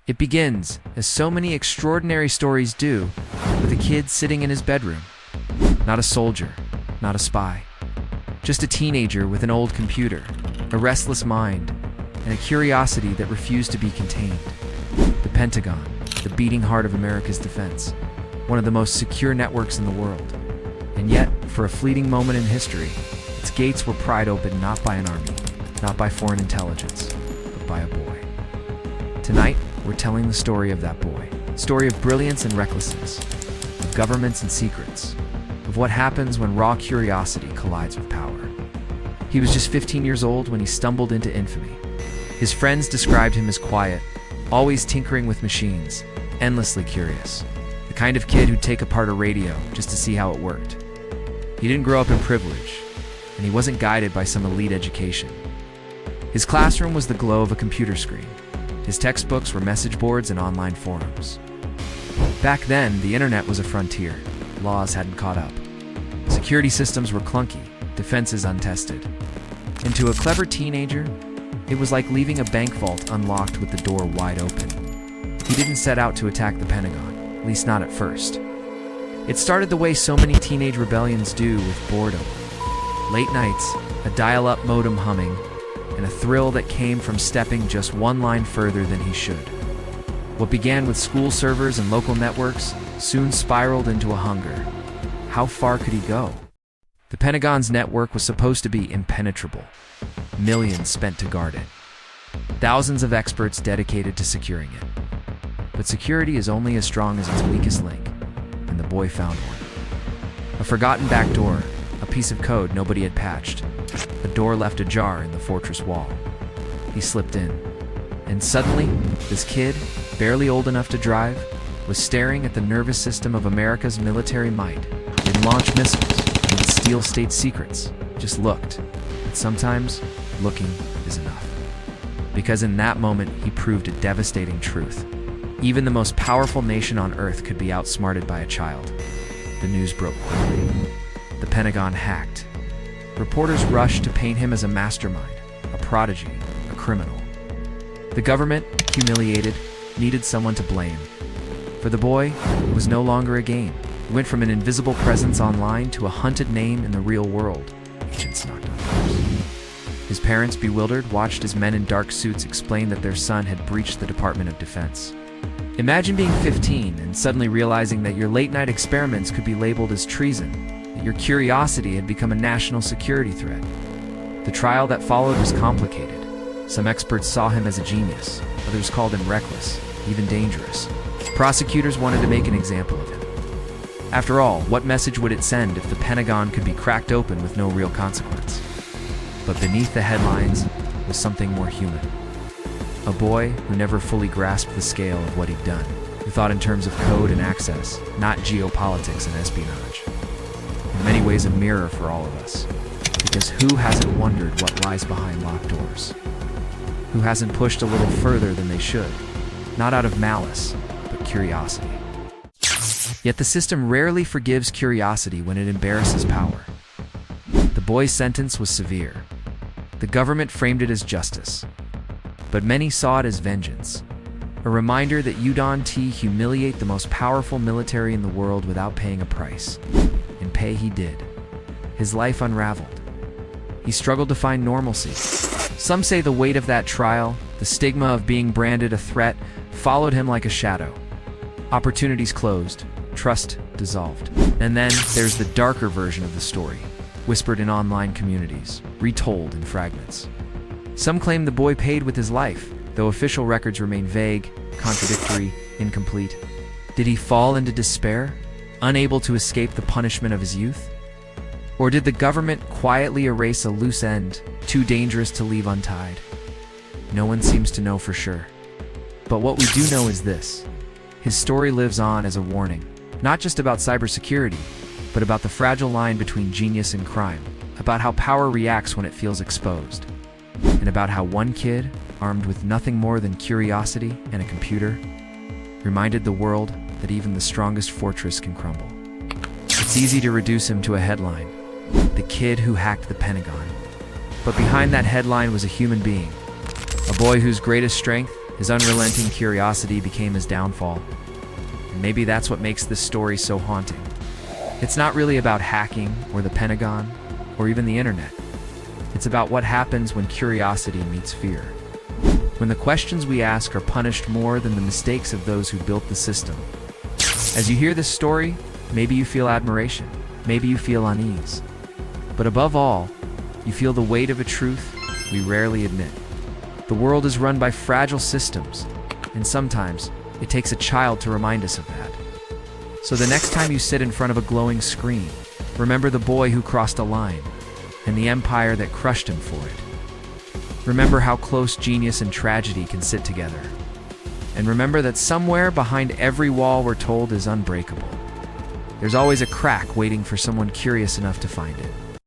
It begins, as so many extraordinary stories do, with a kid sitting in his bedroom. Not a soldier, not a spy. Just a teenager with an old computer, a restless mind, and a curiosity that refused to be contained. The Pentagon, the beating heart of America's defense, one of the most secure networks in the world. And yet, for a fleeting moment in history, its gates were pried open not by an army, not by foreign intelligence, but by a boy. Tonight, we're telling the story of that boy. Story of brilliance and recklessness, of governments and secrets, of what happens when raw curiosity collides with power. He was just 15 years old when he stumbled into infamy. His friends described him as quiet, always tinkering with machines, endlessly curious. The kind of kid who'd take apart a radio just to see how it worked. He didn't grow up in privilege, and he wasn't guided by some elite education. His classroom was the glow of a computer screen. His textbooks were message boards and online forums. Back then, the internet was a frontier. Laws hadn't caught up. Security systems were clunky, defenses untested. And to a clever teenager, it was like leaving a bank vault unlocked with the door wide open. He didn't set out to attack the Pentagon, at least not at first. It started the way so many teenage rebellions do, with boredom. Late nights, a dial-up modem humming, and a thrill that came from stepping just one line further than he should. What began with school servers and local networks soon spiraled into a hunger. How far could he go? The Pentagon's network was supposed to be impenetrable. Millions spent to guard it. Thousands of experts dedicated to securing it. But security is only as strong as its weakest link, and the boy found one. A forgotten back door, a piece of code nobody had patched, a door left ajar in the fortress wall. He slipped in, and suddenly, this kid, barely old enough to drive, was staring at the nervous system of America's military might. It launched missiles, and would steal state secrets. Just looked. And sometimes, looking is enough. Because in that moment, he proved a devastating truth. Even the most powerful nation on Earth could be outsmarted by a child. The news broke quickly. The Pentagon hacked. Reporters rushed to paint him as a mastermind, a prodigy, a criminal. The government, humiliated, needed someone to blame. For the boy, it was no longer a game. He went from an invisible presence online to a hunted name in the real world. Agents knocked on doors. His parents, bewildered, watched as men in dark suits explained that their son had breached the Department of Defense. Imagine being 15 and suddenly realizing that your late-night experiments could be labeled as treason, that your curiosity had become a national security threat. The trial that followed was complicated. Some experts saw him as a genius, others called him reckless, even dangerous. Prosecutors wanted to make an example of him. After all, what message would it send if the Pentagon could be cracked open with no real consequence? But beneath the headlines was something more human. A boy who never fully grasped the scale of what he'd done, who thought in terms of code and access, not geopolitics and espionage. In many ways a mirror for all of us. Because who hasn't wondered what lies behind locked doors? Who hasn't pushed a little further than they should? Not out of malice, but curiosity. Yet the system rarely forgives curiosity when it embarrasses power. The boy's sentence was severe. The government framed it as justice. But many saw it as vengeance. A reminder that you don't humiliate the most powerful military in the world without paying a price. And pay he did. His life unraveled. He struggled to find normalcy. Some say the weight of that trial, the stigma of being branded a threat, followed him like a shadow. Opportunities closed, trust dissolved. And then there's the darker version of the story, whispered in online communities, retold in fragments. Some claim the boy paid with his life, though official records remain vague, contradictory, incomplete. Did he fall into despair, unable to escape the punishment of his youth? Or did the government quietly erase a loose end, too dangerous to leave untied? No one seems to know for sure. But what we do know is this. His story lives on as a warning, not just about cybersecurity, but about the fragile line between genius and crime, about how power reacts when it feels exposed, and about how one kid, armed with nothing more than curiosity and a computer, reminded the world that even the strongest fortress can crumble. It's easy to reduce him to a headline, the kid who hacked the Pentagon. But behind that headline was a human being, a boy whose greatest strength His unrelenting curiosity became his downfall. And maybe that's what makes this story so haunting. It's not really about hacking or the Pentagon or even the internet. It's about what happens when curiosity meets fear. When the questions we ask are punished more than the mistakes of those who built the system. As you hear this story, maybe you feel admiration, maybe you feel unease. But above all, you feel the weight of a truth we rarely admit. The world is run by fragile systems, and sometimes it takes a child to remind us of that. So the next time you sit in front of a glowing screen, remember the boy who crossed a line and the empire that crushed him for it. Remember how close genius and tragedy can sit together. And remember that somewhere behind every wall we're told is unbreakable, there's always a crack waiting for someone curious enough to find it.